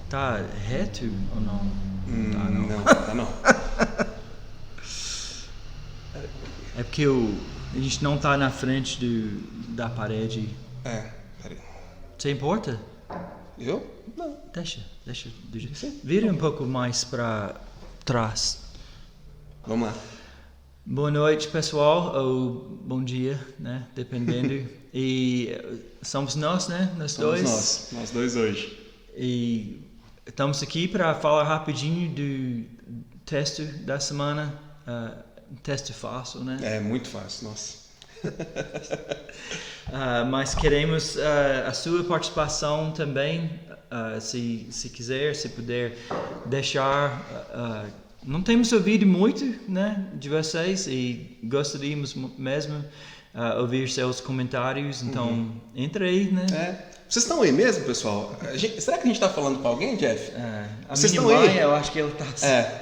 Tá reto ou não? Não, tá não. É porque a gente não tá na frente da parede. Peraí. Você importa? Eu? Não. Deixa. Sim. Vira um pouco mais pra trás. Vamos lá. Boa noite, pessoal, ou bom dia, né? Dependendo. E somos nós, né? Nós dois. Nós dois hoje. E estamos aqui para falar rapidinho do texto da semana. Texto fácil, né? É muito fácil, nossa. Mas queremos a sua participação também. Se quiser, se puder deixar. Não temos ouvido muito, né, de vocês e gostaríamos mesmo ouvir seus comentários. Então, entre aí, né? Vocês estão aí mesmo, pessoal? Será que a gente está falando com alguém, Jeff? Vocês estão aí? Eu acho que ele está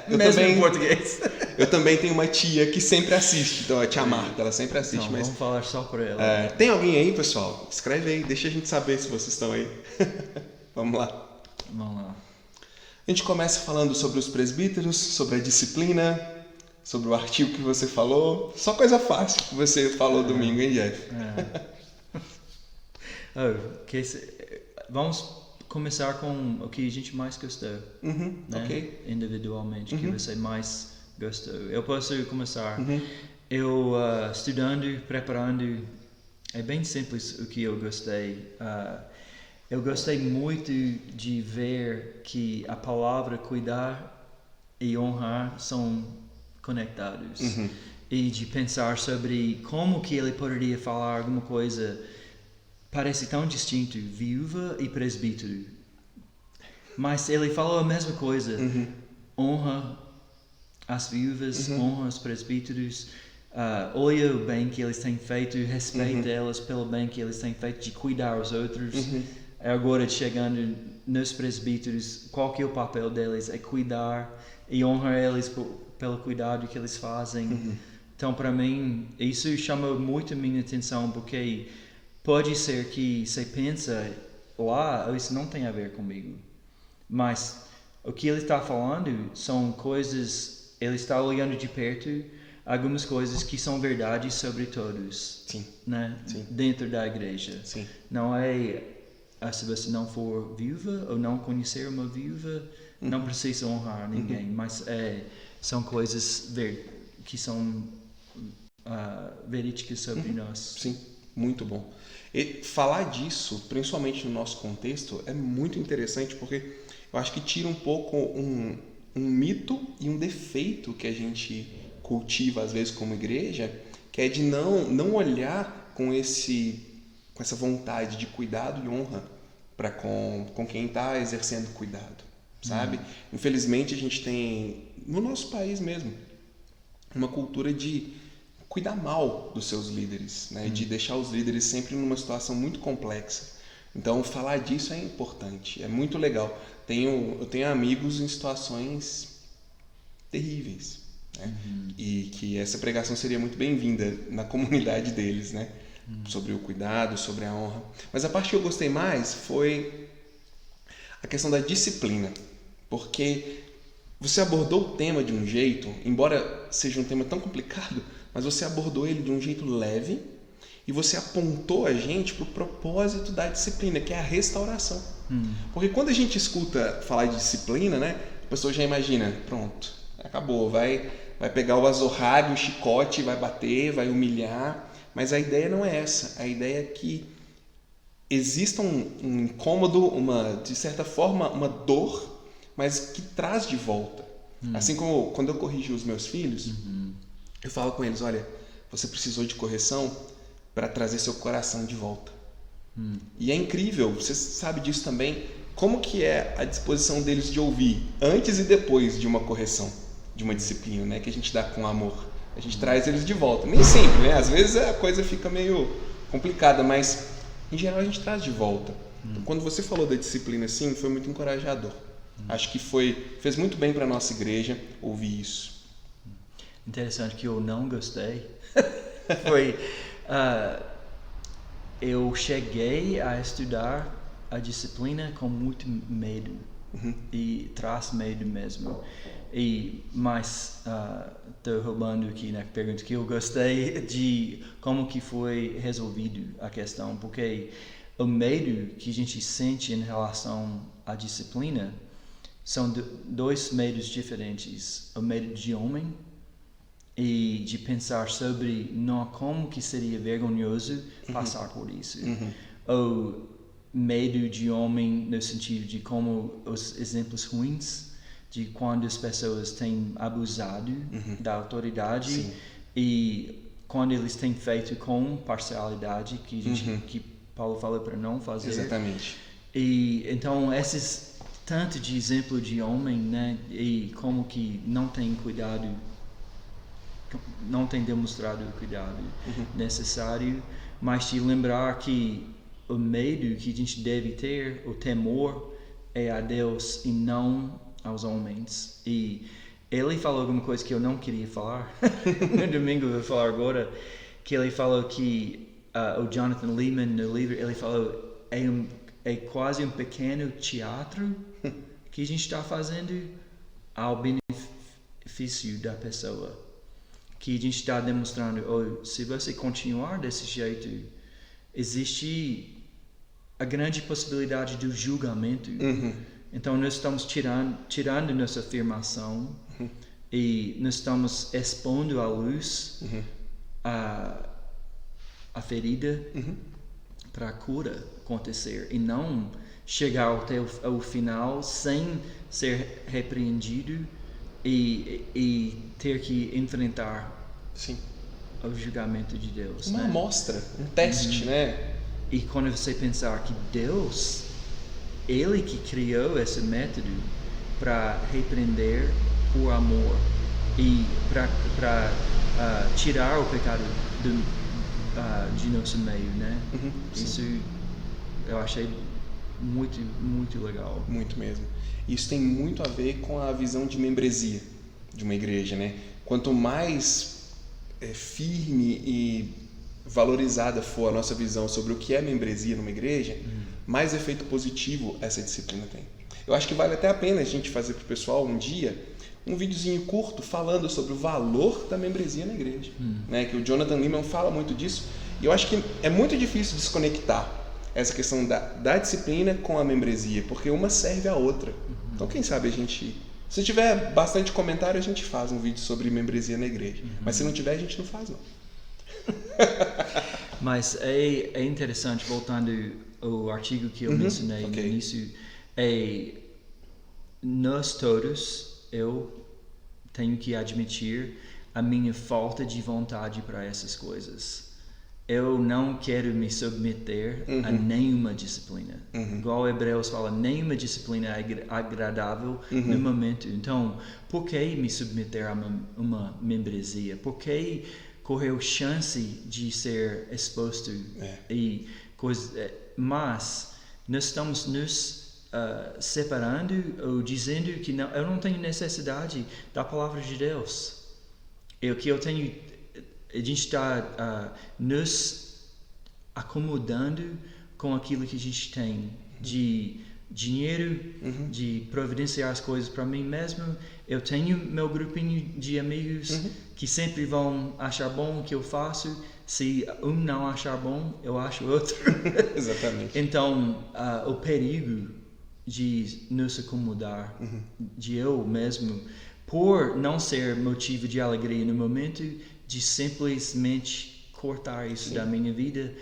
mesmo em português. Eu também tenho uma tia que sempre assiste, então a tia Marta, ela sempre assiste. Então, vamos falar só por ela. Tem alguém aí, pessoal? Escreve aí, deixa a gente saber se vocês estão aí. Vamos lá. A gente começa falando sobre os presbíteros, sobre a disciplina, sobre o artigo que você falou. Só coisa fácil que você falou domingo, hein, Jeff? Vamos começar com o que a gente mais gostou, né? Ok. Individualmente, que você mais gostou. Eu posso começar. Eu estudando, preparando, é bem simples o que eu gostei. Eu gostei muito de ver que a palavra cuidar e honrar são conectados. E de pensar sobre como que ele poderia falar alguma coisa parece tão distinto, viúva e presbítero. Mas ele falou a mesma coisa. Honra as viúvas, honra os presbíteros, olha o bem que eles têm feito, respeita elas pelo bem que eles têm feito de cuidar os outros. Agora chegando nos presbíteros, qual que é o papel deles? É cuidar e honrar eles pelo cuidado que eles fazem. Então, para mim, isso chama muito a minha atenção, porque pode ser que você pensa lá, isso não tem a ver comigo. Mas o que ele está falando são coisas, ele está olhando de perto algumas coisas que são verdades sobre todos. Sim. Né? Sim. Dentro da igreja. Sim. Não é se você não for viúva ou não conhecer uma viúva, não precisa honrar ninguém. Mas são coisas que são verídicas sobre nós. Sim, muito bom. E falar disso, principalmente no nosso contexto, é muito interessante porque eu acho que tira um pouco um mito e um defeito que a gente cultiva às vezes como igreja, que é de não olhar com essa vontade de cuidado e honra para com quem está exercendo cuidado, sabe? Infelizmente a gente tem no nosso país mesmo uma cultura de cuidar mal dos seus líderes, né? De deixar os líderes sempre numa situação muito complexa. Então falar disso é importante, é muito legal. Eu tenho amigos em situações terríveis, né? E que essa pregação seria muito bem-vinda na comunidade deles, né? Sobre o cuidado, sobre a honra. Mas a parte que eu gostei mais foi a questão da disciplina, porque você abordou o tema de um jeito, embora seja um tema tão complicado, mas você abordou ele de um jeito leve e você apontou a gente para o propósito da disciplina, que é a restauração. Porque quando a gente escuta falar de disciplina, né, a pessoa já imagina, pronto, acabou, vai pegar o azorrague, o chicote, vai bater, vai humilhar. Mas a ideia não é essa. A ideia é que exista um incômodo, de certa forma, uma dor, mas que traz de volta. Assim como quando eu corrijo os meus filhos, eu falo com eles, olha, você precisou de correção para trazer seu coração de volta. E é incrível, você sabe disso também, como que é a disposição deles de ouvir antes e depois de uma correção, de uma disciplina, né, que a gente dá com amor. A gente traz eles de volta. Nem sempre, né? Às vezes a coisa fica meio complicada, mas em geral a gente traz de volta. Então, quando você falou da disciplina assim, foi muito encorajador. Acho que fez muito bem para a nossa igreja ouvir isso. Interessante que eu não gostei. Foi... eu cheguei a estudar a disciplina com muito medo. e traz medo mesmo. Mas estou roubando aqui na pergunta que eu gostei de como que foi resolvido a questão, porque o medo que a gente sente em relação à disciplina são dois medos diferentes. O medo de homem e de pensar sobre como que seria vergonhoso passar por isso. O medo de homem no sentido de como os exemplos ruins de quando as pessoas têm abusado da autoridade. Sim. E quando eles têm feito com parcialidade, que Paulo falou para não fazer. Exatamente. E então esses tanto de exemplo de homem, né, e como que não tem cuidado, não tem demonstrado o cuidado necessário, mas de lembrar que o medo que a gente deve ter, o temor, é a Deus e não aos homens. E ele falou alguma coisa que eu não queria falar no domingo, eu vou falar agora, que ele falou que o Jonathan Leeman no livro, ele falou é quase um pequeno teatro que a gente está fazendo ao benefício da pessoa, que a gente está demonstrando, se você continuar desse jeito, existe a grande possibilidade do julgamento. Então nós estamos tirando nossa afirmação e nós estamos expondo à luz a ferida para a cura acontecer e não chegar até o final sem ser repreendido e ter que enfrentar o julgamento de Deus. Uma amostra, um teste, né? E quando você pensar que Deus, Ele que criou esse método para repreender por amor e para tirar o pecado de nosso meio, né? Isso eu achei muito, muito legal. Muito mesmo. Isso tem muito a ver com a visão de membresia de uma igreja, né? Quanto mais firme e valorizada for a nossa visão sobre o que é membresia numa igreja, mais efeito positivo essa disciplina tem. Eu acho que vale até a pena a gente fazer para o pessoal um dia um videozinho curto falando sobre o valor da membresia na igreja, né? Que o Jonathan Leeman fala muito disso, e eu acho que é muito difícil desconectar essa questão da disciplina com a membresia, porque uma serve à outra. Então quem sabe a gente, se tiver bastante comentário, a gente faz um vídeo sobre membresia na igreja, mas se não tiver, a gente não faz não. Mas é interessante, voltando ao artigo que eu mencionei no início, nós todos, eu tenho que admitir a minha falta de vontade para essas coisas. Eu não quero me submeter a nenhuma disciplina. Igual Hebreus fala, nenhuma disciplina é agradável no momento. Então, por que me submeter a uma membresia? Por que correr a chance de ser exposto e coisa? Mas nós estamos nos separando ou dizendo que não, eu não tenho necessidade da palavra de Deus. A gente está nos acomodando com aquilo que a gente tem de dinheiro, de providenciar as coisas para mim mesmo. Eu tenho meu grupinho de amigos que sempre vão achar bom o que eu faço. Se um não achar bom, eu acho outro. Exatamente. Então, o perigo de nos acomodar, de eu mesmo, por não ser motivo de alegria no momento, de simplesmente cortar isso da minha vida.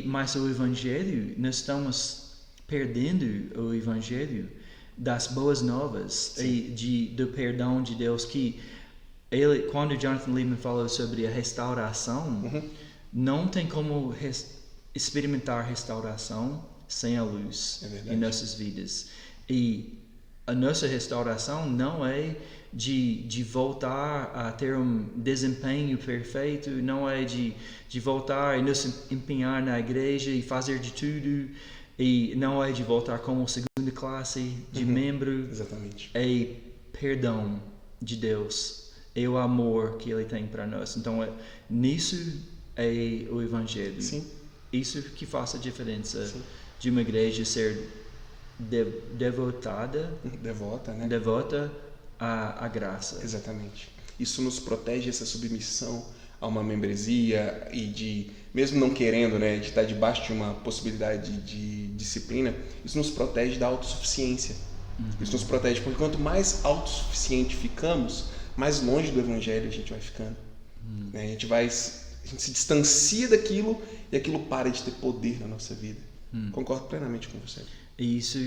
Mas o Evangelho, nós estamos perdendo o Evangelho das boas novas e do perdão de Deus, que quando Jonathan Leeman falou sobre a restauração, não tem como experimentar restauração sem a luz em nossas vidas. E a nossa restauração não é de voltar a ter um desempenho perfeito, não é de voltar e nos empenhar na igreja e fazer de tudo, e não é de voltar como segunda classe de membro. Exatamente. É perdão de Deus, é o amor que Ele tem para nós. Então, nisso é o Evangelho. Sim. Isso que faz a diferença de uma igreja ser Devota, né? devota à graça. Exatamente. Isso nos protege essa submissão a uma membresia e de, mesmo não querendo, né, de estar debaixo de uma possibilidade de disciplina, isso nos protege da autossuficiência. Isso nos protege, porque quanto mais autossuficiente ficamos, mais longe do evangelho a gente vai ficando. Né? A gente se distancia daquilo e aquilo para de ter poder na nossa vida. Concordo plenamente com você. E isso,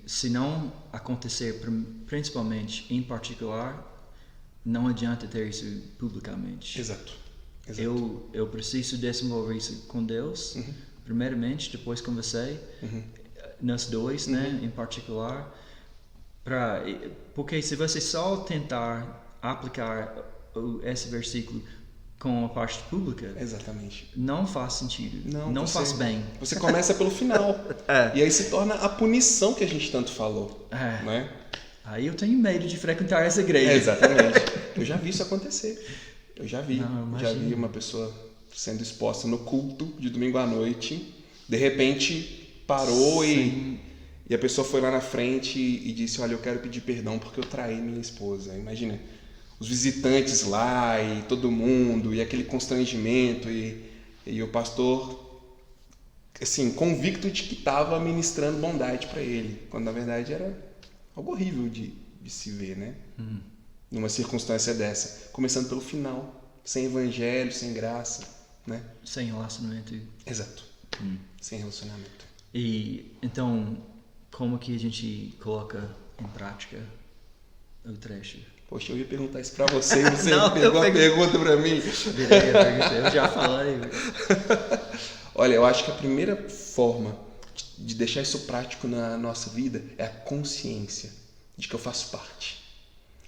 se não acontecer, principalmente, em particular, não adianta ter isso publicamente. Exato. Eu preciso desenvolver isso com Deus, primeiramente, depois com você, nós dois, né, em particular, porque se você só tentar aplicar esse versículo com a parte pública, exatamente, não faz sentido, não faz bem. Você começa pelo final, e aí se torna a punição que a gente tanto falou, né? Aí eu tenho medo de frequentar essa igreja. Exatamente. Eu já vi isso acontecer. Eu já vi uma pessoa sendo exposta no culto de domingo à noite, de repente parou e a pessoa foi lá na frente e disse: olha, eu quero pedir perdão porque eu traí minha esposa. Imagina, os visitantes lá e todo mundo, e aquele constrangimento, e o pastor, assim, convicto de que estava ministrando bondade para ele, quando na verdade era algo horrível de se ver, né? Numa circunstância dessa. Começando pelo final, sem evangelho, sem graça, né? Sem relacionamento. Exato. Sem relacionamento. E então, como que a gente coloca em prática o trecho? Poxa, eu ia perguntar isso pra você e você Não, pegou a pergunta pra mim. Eu já falei. Olha, eu acho que a primeira forma de deixar isso prático na nossa vida é a consciência de que eu faço parte.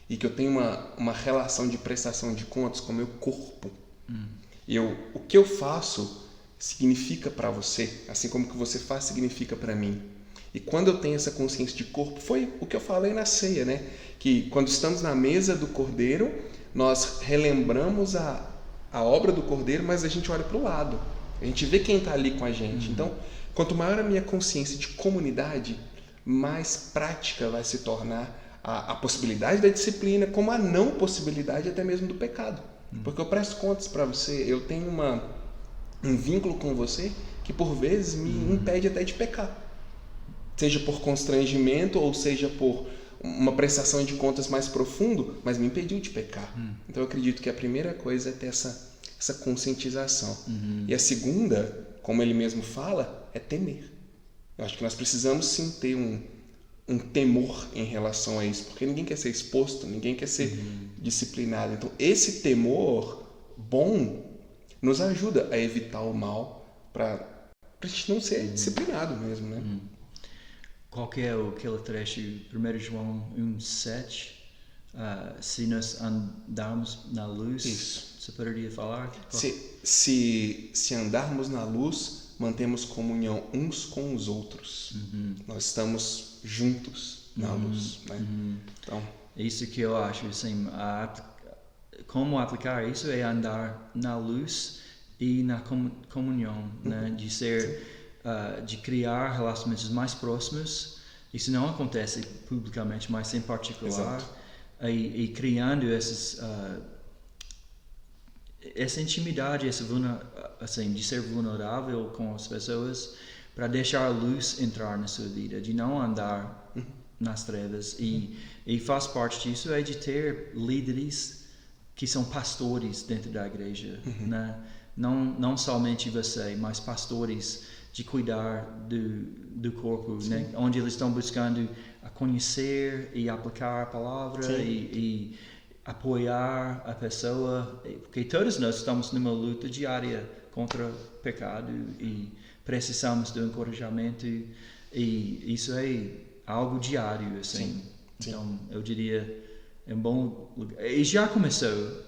E que eu tenho uma relação de prestação de contas com o meu corpo. O que eu faço significa para você, assim como o que você faz significa para mim. E quando eu tenho essa consciência de corpo, foi o que eu falei na ceia, né? Que quando estamos na mesa do Cordeiro, nós relembramos a obra do Cordeiro, mas a gente olha para o lado. A gente vê quem está ali com a gente. Então, quanto maior a minha consciência de comunidade, mais prática vai se tornar a possibilidade da disciplina, como a não possibilidade até mesmo do pecado. Porque eu presto contas para você, eu tenho um vínculo com você que por vezes me impede até de pecar. Seja por constrangimento ou seja por uma prestação de contas mais profundo, mas me impediu de pecar. Então eu acredito que a primeira coisa é ter essa conscientização. E a segunda, como ele mesmo fala, é temer. Eu acho que nós precisamos sim ter um temor em relação a isso, porque ninguém quer ser exposto, ninguém quer ser disciplinado. Então esse temor bom nos ajuda a evitar o mal para a gente não ser disciplinado mesmo, né? Qual que é aquele trecho? 1 João 1,7. Se nós andarmos na luz, isso. Você poderia falar? Se andarmos na luz, mantemos comunhão uns com os outros. Nós estamos juntos na luz, né? Então, isso que eu acho, assim, como aplicar isso é andar na luz e na comunhão, né? De ser, de criar relacionamentos mais próximos. Isso não acontece publicamente, mas em particular, e criando essa intimidade, assim, de ser vulnerável com as pessoas, para deixar a luz entrar na sua vida, de não andar nas trevas. E faz parte disso é de ter líderes que são pastores dentro da igreja, né? Não somente você, mas pastores de cuidar do corpo, né? Onde eles estão buscando a conhecer e aplicar a palavra e apoiar a pessoa, porque todos nós estamos numa luta diária contra o pecado e precisamos do encorajamento, e isso é algo diário, assim. Então eu diria é um bom lugar, e já começou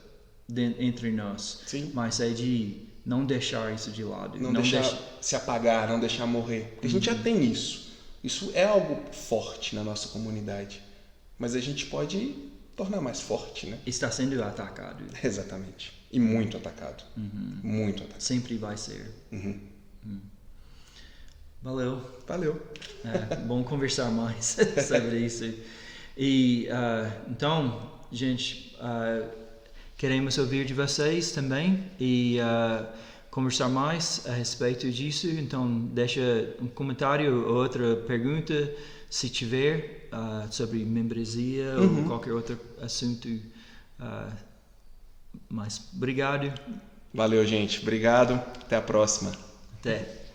entre nós, mas é de não deixar isso de lado, não deixar se apagar, não deixar morrer, porque a gente já tem isso é algo forte na nossa comunidade, mas a gente pode tornar mais forte, né? Está sendo atacado. Exatamente. E muito atacado. Muito atacado. Sempre vai ser. Valeu. Valeu. Bom conversar mais sobre isso. E então, gente, queremos ouvir de vocês também e conversar mais a respeito disso. Então, deixa um comentário ou outra pergunta, se tiver, sobre membresia ou qualquer outro assunto. Mas obrigado. Valeu, gente. Obrigado. Até a próxima. Até.